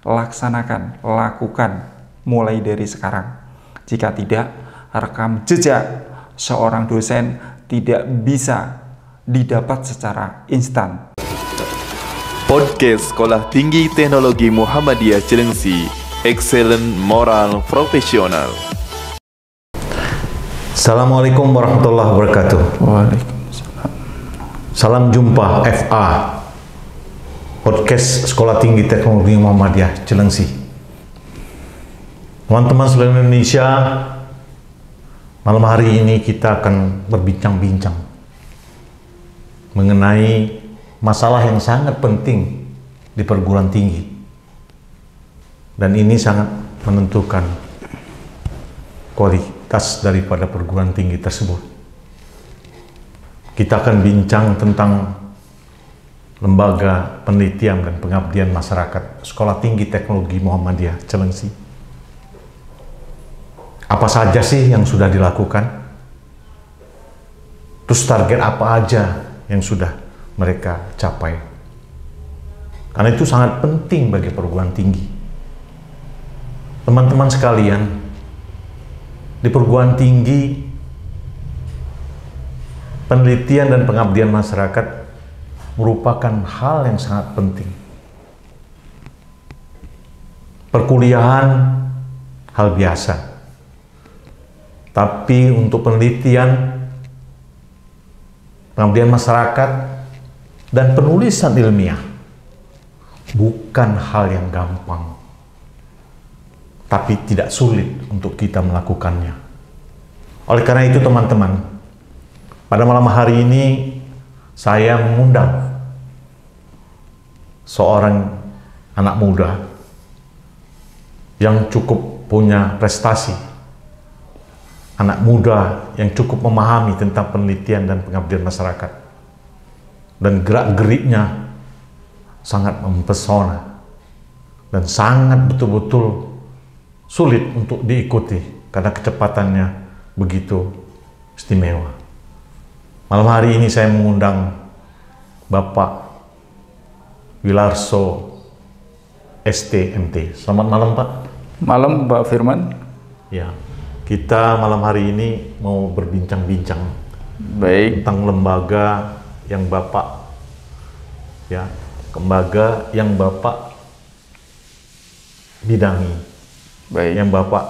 laksanakan, lakukan mulai dari sekarang. Jika tidak, rekam jejak seorang dosen tidak bisa didapat secara instan. Podcast Sekolah Tinggi Teknologi Muhammadiyah Cilengsi, Excellent Moral Profesional. Assalamualaikum warahmatullahi wabarakatuh. Waalaikumsalam. Salam jumpa FA, Podcast Sekolah Tinggi Teknologi Muhammadiyah Cilengsi. Teman-teman seluruh Indonesia, malam hari ini kita akan berbincang-bincang mengenai masalah yang sangat penting di perguruan tinggi, dan ini sangat menentukan kualitas daripada perguruan tinggi tersebut. Kita akan bincang tentang Lembaga Penelitian dan Pengabdian Masyarakat Sekolah Tinggi Teknologi Muhammadiyah Cilengsi. Apa saja sih yang sudah dilakukan? Terus target apa aja yang sudah mereka capai? Karena itu sangat penting bagi perguruan tinggi. Teman-teman sekalian, di perguruan tinggi, penelitian dan pengabdian masyarakat merupakan hal yang sangat penting. Perkuliahan hal biasa, tapi untuk penelitian, pengabdian masyarakat, dan penulisan ilmiah bukan hal yang gampang, tapi tidak sulit untuk kita melakukannya. Oleh karena itu teman-teman, pada malam hari ini saya mengundang seorang anak muda yang cukup punya prestasi, anak muda yang cukup memahami tentang penelitian dan pengabdian masyarakat, dan gerak-geriknya sangat mempesona dan sangat betul-betul sulit untuk diikuti karena kecepatannya begitu istimewa. Malam hari ini saya mengundang Bapak Wilarso STMT. Selamat malam, Pak. Malam, Pak Firman. Ya, kita malam hari ini mau berbincang-bincang Baik. tentang lembaga yang Bapak, ya, lembaga yang Bapak bidangi, Baik. yang Bapak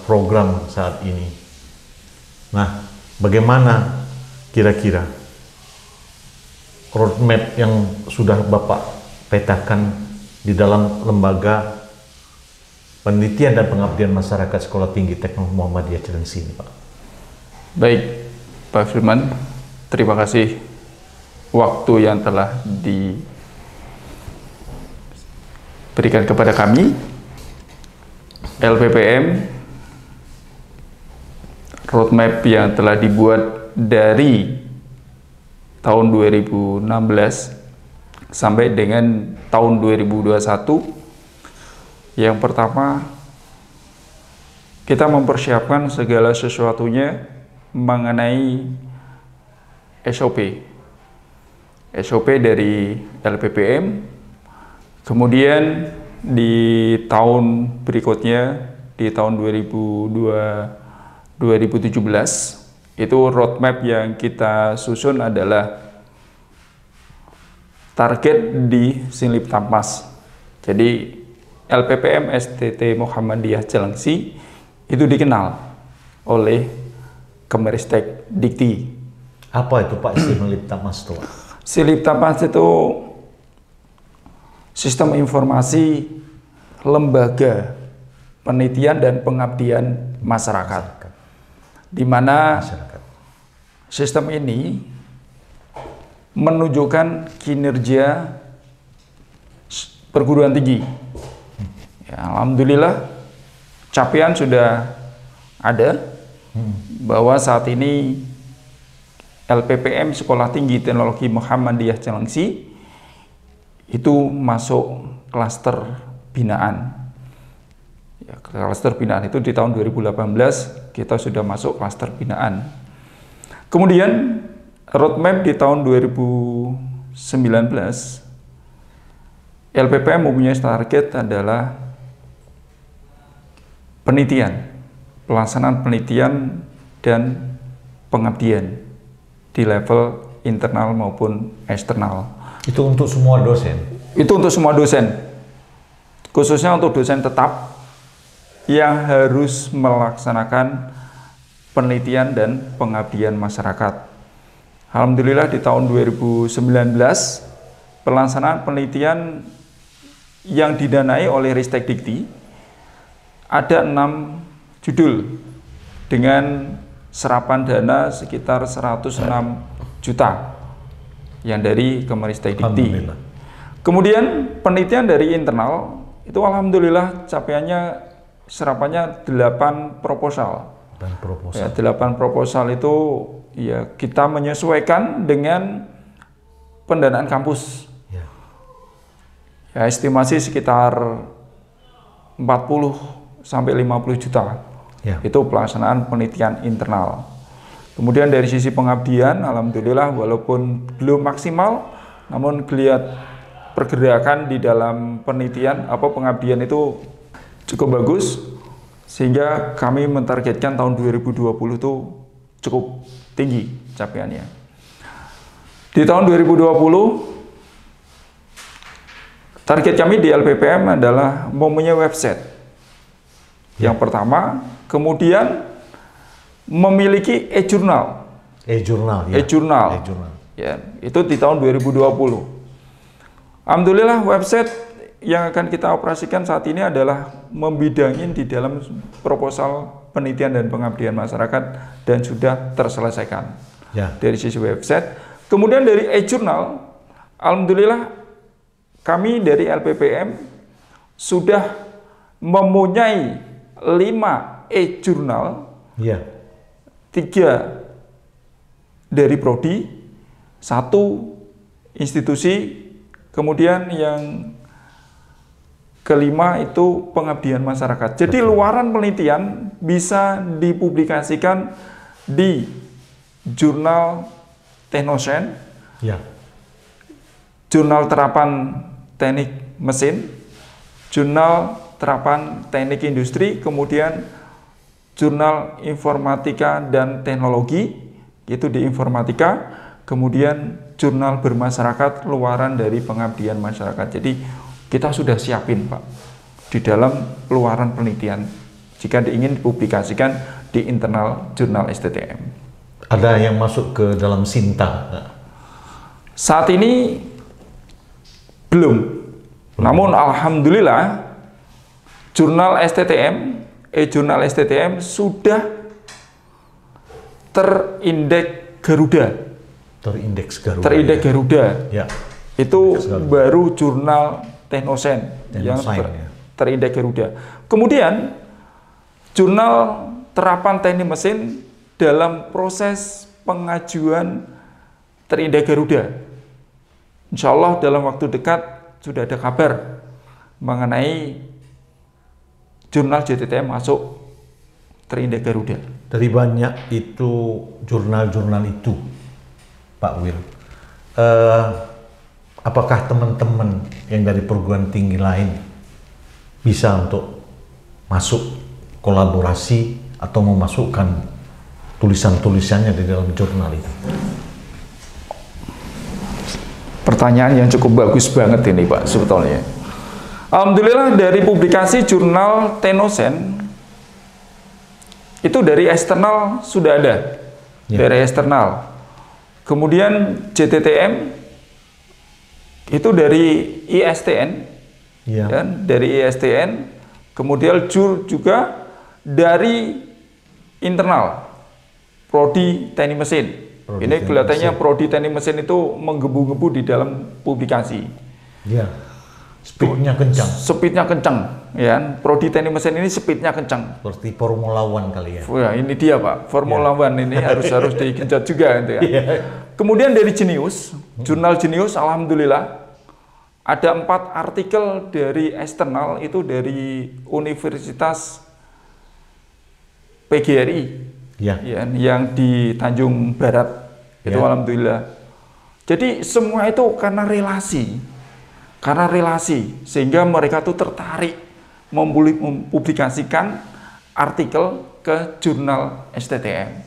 program saat ini. Nah, bagaimana kira-kira roadmap yang sudah Bapak petakan di dalam lembaga penelitian dan pengabdian masyarakat Sekolah Tinggi Teknologi Muhammadiyah Cilengsi ini, Pak? Baik, Pak Firman. Terima kasih waktu yang telah diberikan kepada kami. LPPM, roadmap yang telah dibuat dari tahun 2016 sampai dengan tahun 2021. Yang pertama, kita mempersiapkan segala sesuatunya mengenai SOP dari LPPM. Kemudian di tahun berikutnya, di tahun 2017, itu roadmap yang kita susun adalah target di Sinliptamas. Jadi LPPM STT Muhammadiyah Cilengsi itu dikenal oleh Kemeristek Dikti. Apa itu, Pak, Sinliptamas itu? Sinliptamas itu sistem informasi lembaga penelitian dan pengabdian masyarakat, di mana sistem ini menunjukkan kinerja perguruan tinggi. Ya, alhamdulillah capaian sudah ada, bahwa saat ini LPPM Sekolah Tinggi Teknologi Muhammadiyah Cilengsi itu masuk klaster binaan. Ya, klaster binaan itu di tahun 2018 kita sudah masuk klaster binaan. Kemudian roadmap di tahun 2019 LPPM mempunyai target adalah penelitian, pelaksanaan penelitian dan pengabdian di level internal maupun eksternal. Itu untuk semua dosen? Itu untuk semua dosen, khususnya untuk dosen tetap yang harus melaksanakan penelitian dan pengabdian masyarakat. Alhamdulillah di tahun 2019 pelaksanaan penelitian yang didanai oleh Ristek Dikti ada 6 judul dengan serapan dana sekitar 106 juta yang dari Kemenristek Dikti. Kemudian penelitian dari internal itu alhamdulillah capaiannya serapannya 8 proposal. Dan proposal. Ya, 8 proposal itu ya kita menyesuaikan dengan pendanaan kampus. Ya, estimasi sekitar 40 sampai 50 juta. Ya. Itu pelaksanaan penelitian internal. Kemudian dari sisi pengabdian, alhamdulillah walaupun belum maksimal, namun kelihatan pergerakan di dalam penelitian pengabdian itu cukup bagus, sehingga kami mentargetkan tahun 2020 itu cukup tinggi capaiannya. Di tahun 2020 target kami di LPPM adalah mempunyai website yang pertama, kemudian memiliki e-jurnal. E-jurnal, ya. E-jurnal. Ya, itu di tahun 2020. Alhamdulillah website yang akan kita operasikan saat ini adalah membidangin di dalam proposal penelitian dan pengabdian masyarakat dan sudah terselesaikan. Ya. Dari sisi website. Kemudian dari e-jurnal, alhamdulillah kami dari LPPM sudah mempunyai 5 e-jurnal, ya. 3 dari prodi, 1 institusi, kemudian yang kelima itu pengabdian masyarakat. Jadi luaran penelitian bisa dipublikasikan di jurnal Teknosen, Ya. jurnal terapan teknik mesin, jurnal terapan teknik industri, kemudian jurnal informatika dan teknologi, itu di informatika, kemudian jurnal bermasyarakat luaran dari pengabdian masyarakat. Jadi kita sudah siapin Pak di dalam luaran penelitian jika ingin dipublikasikan di internal jurnal STTM. Ada yang masuk ke dalam Sinta? Saat ini belum. Namun alhamdulillah jurnal STTM, e-jurnal STTM sudah terindeks Garuda. Terindeks Garuda. Terindeks Garuda. Ya. Itu baru jurnal Teknosen yang terindeks Garuda. Kemudian jurnal terapan teknik mesin dalam proses pengajuan terindeks Garuda. Insya Allah dalam waktu dekat sudah ada kabar mengenai jurnal JTTM masuk terindeks Garuda. Dari banyak itu jurnal-jurnal itu, Pak Wil, apakah teman-teman yang dari perguruan tinggi lain bisa untuk masuk kolaborasi atau memasukkan tulisan-tulisannya di dalam jurnal itu? Pertanyaan yang cukup bagus banget ini Pak sebetulnya. Alhamdulillah dari publikasi jurnal Teknosen itu dari eksternal sudah ada, dari eksternal. Kemudian JTTM itu dari ISTN, dan dari ISTN. Kemudian JUR juga dari internal, Prodi Teknik Mesin. Ini kelihatannya Prodi Teknik Mesin itu menggebu-gebu di dalam publikasi. Ya, speednya kencang. Speednya kencang, ya. Prodi Teknik Mesin ini speednya kencang. Seperti Formula One kali ya. Oh ya, ini dia Pak, Formula One ini harus digenjot juga gitu ya. Kemudian dari Jenius, jurnal Jenius, alhamdulillah ada 4 artikel dari eksternal itu dari Universitas PGRI. Ya, yang di Tanjung Barat itu alhamdulillah. Jadi semua itu karena relasi karena relasi, sehingga mereka tuh tertarik mempublikasikan artikel ke jurnal STTM.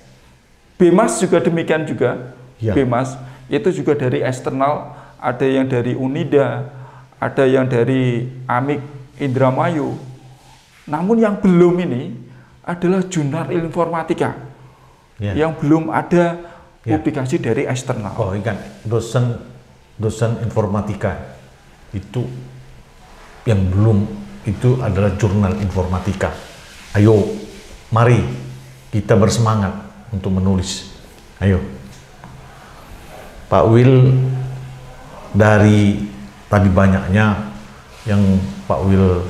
BEMAS juga demikian juga. Ya. BEMAS itu juga dari eksternal, ada yang dari Unida, ada yang dari Amik Indramayu. Namun yang belum ini adalah jurnal informatika, yang belum ada publikasi dari eksternal. Oh, ingat, dosen informatika itu yang belum, itu adalah jurnal informatika. Ayo, mari kita bersemangat untuk menulis. Ayo, Pak Wil, dari tadi banyaknya yang Pak Wil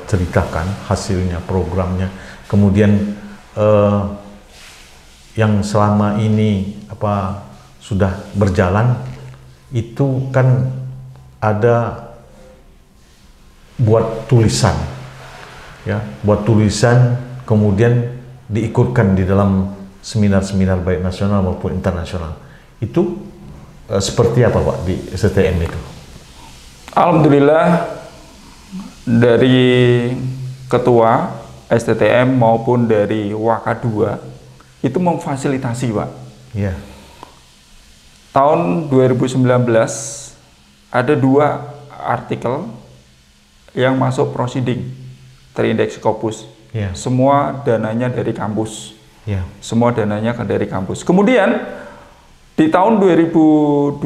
ceritakan hasilnya, programnya, kemudian yang selama ini sudah berjalan itu kan ada buat tulisan, ya, buat tulisan, kemudian diikutkan di dalam seminar-seminar baik nasional maupun internasional. Itu seperti apa Pak di STTM itu? Alhamdulillah, dari ketua STTM maupun dari Waka 2 itu memfasilitasi Pak. Ya. Tahun 2019 ada 2 artikel yang masuk proceeding terindeks Scopus. Ya. Semua dananya dari kampus. Ya. Semua dananya dari kampus. Kemudian di tahun 2020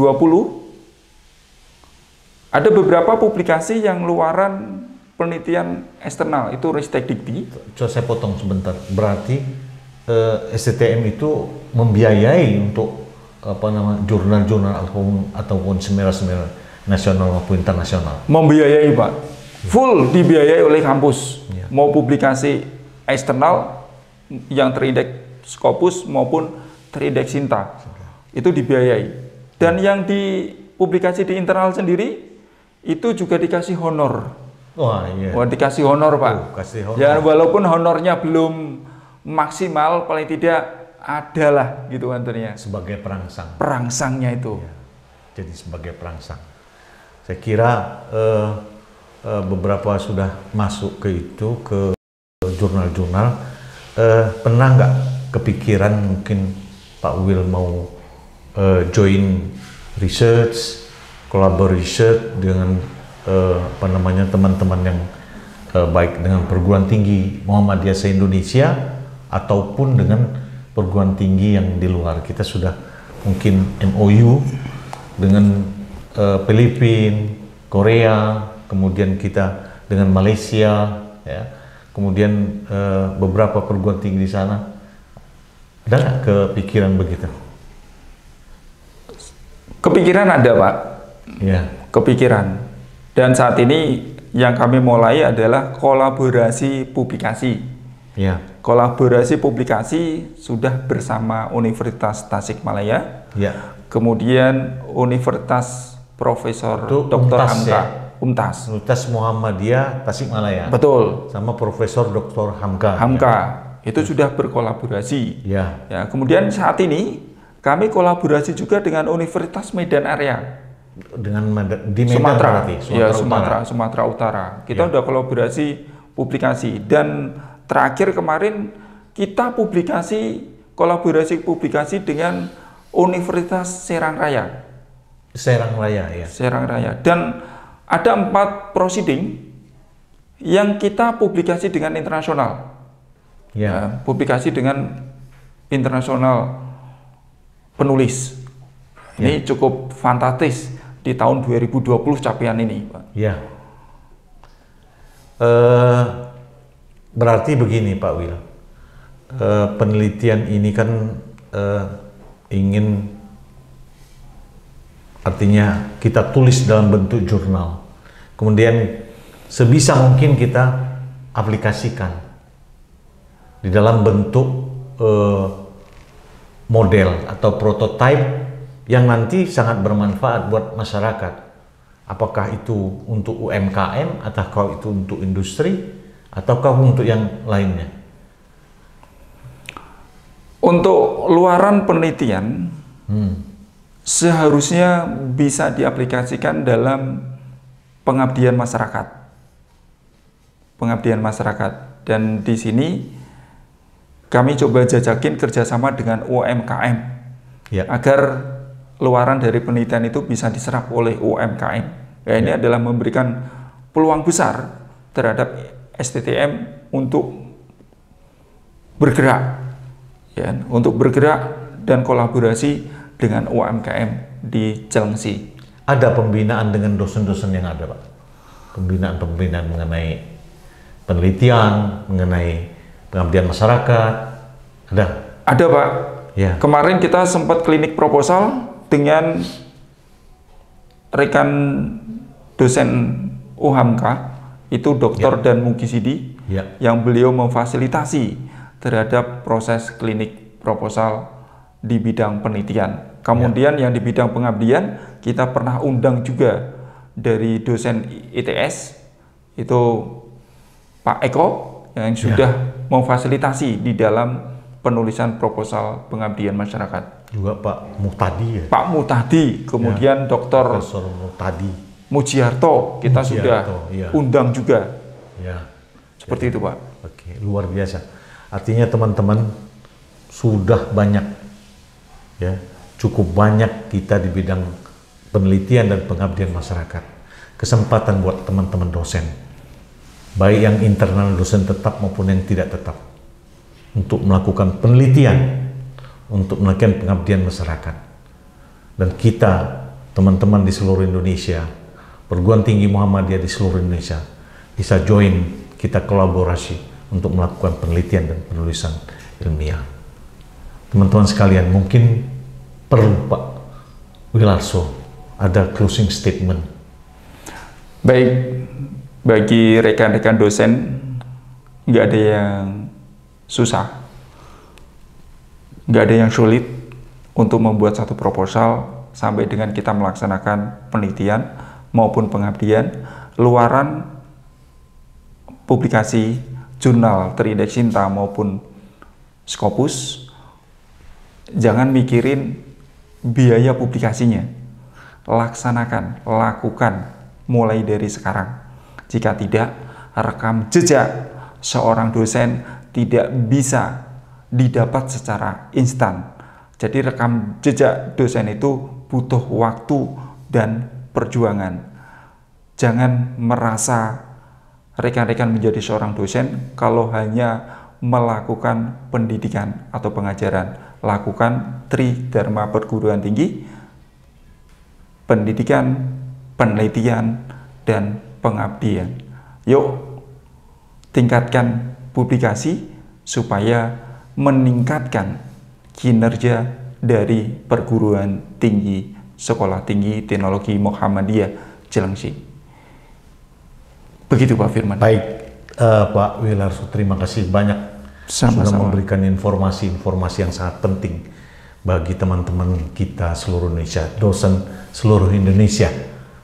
ada beberapa publikasi yang luaran penelitian eksternal, itu Ristek Dikti. Coba saya potong sebentar. Berarti STTM itu membiayai untuk jurnal-jurnal ataupun seminar-seminar nasional maupun internasional. Membiayai Pak, full dibiayai oleh kampus. Mau publikasi eksternal yang terindeks Scopus maupun terindeks Sinta, itu dibiayai. Dan yang dipublikasi di internal sendiri itu juga dikasih honor. Wah, iya. Wah, dikasih honor Pak. Kasih honor. Ya walaupun honornya belum maksimal, paling tidak adalah gitu antaranya. Sebagai perangsang. Perangsangnya itu. Ya, jadi sebagai perangsang. Saya kira beberapa sudah masuk ke itu, ke jurnal-jurnal. Pernah nggak kepikiran mungkin Pak Wil mau join research, collaboration dengan teman-teman yang baik dengan perguruan tinggi Muhammadiyah se-Indonesia ataupun dengan perguruan tinggi yang di luar. Kita sudah mungkin MOU dengan Filipina, Korea, kemudian kita dengan Malaysia, ya. Kemudian beberapa perguruan tinggi di sana. Ada nggak kepikiran begitu? Kepikiran ada Pak. Ya. Kepikiran. Dan saat ini yang kami mulai adalah kolaborasi publikasi. Ya. Kolaborasi publikasi sudah bersama Universitas Tasikmalaya. Ya. Kemudian Universitas Profesor Dr. Hamka. Ya? Untas. Universitas Muhammadiyah Tasikmalaya. Betul. Sama Profesor Dr. Hamka. Hamka. Ya. Itu sudah berkolaborasi. Ya. Ya. Kemudian saat ini kami kolaborasi juga dengan Universitas Medan Area. Dengan di Medan Sumatera, berarti? ya Sumatera Utara. Kita udah kolaborasi publikasi, dan terakhir kemarin kita kolaborasi publikasi dengan Universitas Serang Raya. Serang Raya, ya. Serang Raya. Dan ada 4 proceeding yang kita publikasi dengan internasional. Ya, publikasi dengan internasional penulis. Ini cukup fantastis di tahun 2020 capaian ini, Pak. Ya. Berarti begini Pak Wil, penelitian ini kan ingin, artinya kita tulis dalam bentuk jurnal, kemudian sebisa mungkin kita aplikasikan di dalam bentuk model atau prototipe yang nanti sangat bermanfaat buat masyarakat. Apakah itu untuk UMKM, ataukah itu untuk industri, ataukah untuk yang lainnya? Untuk luaran penelitian, seharusnya bisa diaplikasikan dalam pengabdian masyarakat. Pengabdian masyarakat. Dan di sini kami coba jajakin kerjasama dengan UMKM agar luaran dari penelitian itu bisa diserap oleh UMKM. Ini adalah memberikan peluang besar terhadap STTM untuk bergerak, untuk bergerak dan kolaborasi dengan UMKM di Cilengsi. Ada pembinaan dengan dosen-dosen yang ada, Pak? Pembinaan mengenai penelitian, mengenai pengabdian masyarakat, ada? Ada, Pak. Ya. Kemarin kita sempat klinik proposal dengan rekan dosen UHAMK, itu Dr. Dan Mugisidi, yang beliau memfasilitasi terhadap proses klinik proposal di bidang penelitian. Kemudian yang di bidang pengabdian, kita pernah undang juga dari dosen ITS, itu Pak Eko, yang sudah memfasilitasi di dalam penulisan proposal pengabdian masyarakat. Juga Pak Muhtadi ya? Pak Muhtadi, kemudian Dr. Muhtadi Mujiarto, kita sudah undang juga. Seperti itu, Pak. Oke, luar biasa. Artinya teman-teman sudah banyak, cukup banyak kita di bidang penelitian dan pengabdian masyarakat. Kesempatan buat teman-teman dosen, baik yang internal dosen tetap maupun yang tidak tetap, untuk melakukan penelitian, untuk melakukan pengabdian masyarakat. Dan kita, teman-teman di seluruh Indonesia, perguruan tinggi Muhammadiyah di seluruh Indonesia, bisa join, kita kolaborasi untuk melakukan penelitian dan penulisan ilmiah. Teman-teman sekalian, mungkin perlu Pak Wilarso ada closing statement. Baik, bagi rekan-rekan dosen, nggak ada yang susah, nggak ada yang sulit untuk membuat satu proposal sampai dengan kita melaksanakan penelitian maupun pengabdian. Luaran publikasi jurnal terindeks Sinta maupun Scopus, jangan mikirin biaya publikasinya, laksanakan, lakukan mulai dari sekarang. Jika tidak, rekam jejak seorang dosen tidak bisa didapat secara instan. Jadi rekam jejak dosen itu butuh waktu dan perjuangan. Jangan merasa rekan-rekan menjadi seorang dosen kalau hanya melakukan pendidikan atau pengajaran. Lakukan Tridharma Perguruan Tinggi, pendidikan, penelitian, dan pengabdian. Yuk, tingkatkan publikasi supaya meningkatkan kinerja dari perguruan tinggi Sekolah Tinggi Teknologi Muhammadiyah Cilengsi. Begitu Pak Firman. Baik, Pak Wilarso, terima kasih banyak sudah memberikan informasi-informasi yang sangat penting bagi teman-teman kita seluruh Indonesia, dosen seluruh Indonesia,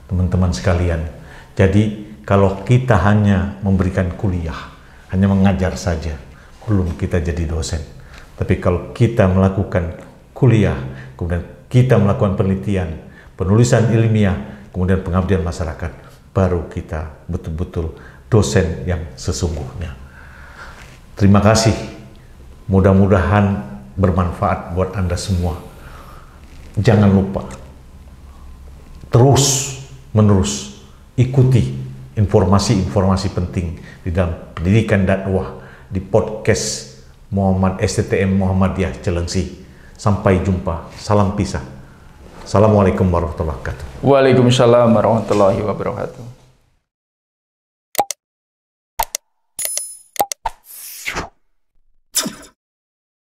teman-teman sekalian. Jadi kalau kita hanya memberikan kuliah, hanya mengajar saja, belum kita jadi dosen. Tapi kalau kita melakukan kuliah, kemudian kita melakukan penelitian, penulisan ilmiah, kemudian pengabdian masyarakat, baru kita betul-betul dosen yang sesungguhnya. Terima kasih. Mudah-mudahan bermanfaat buat Anda semua. Jangan lupa terus-menerus ikuti informasi-informasi penting di dalam pendidikan dakwah di podcast STTM Muhammadiyah Cilengsi. Sampai jumpa. Salam pisah. Assalamualaikum warahmatullahi wabarakatuh. Waalaikumsalam warahmatullahi wabarakatuh.